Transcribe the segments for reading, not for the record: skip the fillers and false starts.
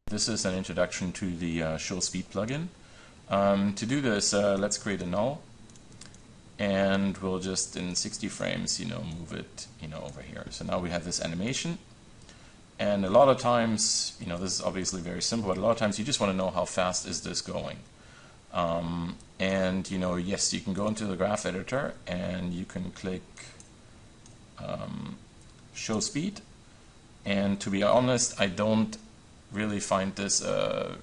This is an introduction to the Show Speed plugin. To do this, let's create a null, and we'll just in 60 frames, move it, over here. So now we have this animation, and a lot of times, this is obviously very simple, but a lot of times you just want to know how fast is this going. And yes, you can go into the graph editor and you can click Show Speed. And to be honest, I don't really find this, a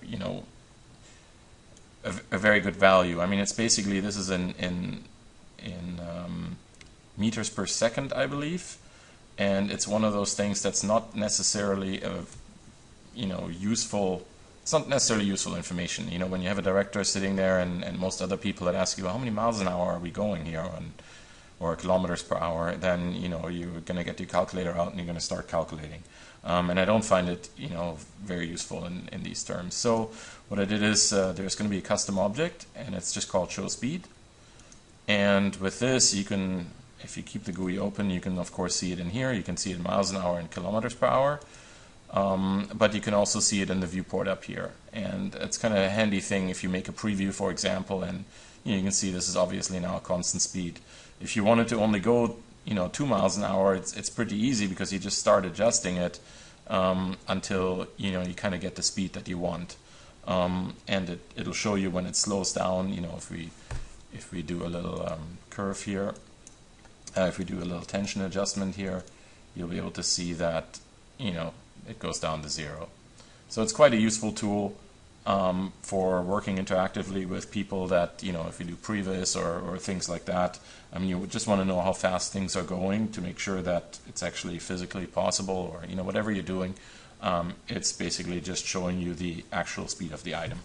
very good value. I mean, it's basically, this is in meters per second, I believe, and it's one of those things that's not necessarily useful. It's not necessarily useful information. When you have a director sitting there and most other people that ask you, well, how many miles an hour are we going here on, or kilometers per hour, then you're going to get your calculator out and you're going to start calculating. And I don't find it very useful in these terms. So what I did is there's going to be a custom object, and it's just called Show Speed. And with this, you can, if you keep the GUI open, you can of course see it in here. You can see it in miles an hour and kilometers per hour. But you can also see it in the viewport up here. And it's kind of a handy thing if you make a preview, for example, and you can see this is obviously now a constant speed. If you wanted to only go 2 miles an hour, it's pretty easy because you just start adjusting it until you kind of get the speed that you want, and it'll show you when it slows down. If we do a little curve here, if we do a little tension adjustment here, you'll be able to see that it goes down to 0. So it's quite a useful tool for working interactively with people that, if you do previs or things like that. I mean, you would just want to know how fast things are going to make sure that it's actually physically possible, or whatever you're doing. It's basically just showing you the actual speed of the item.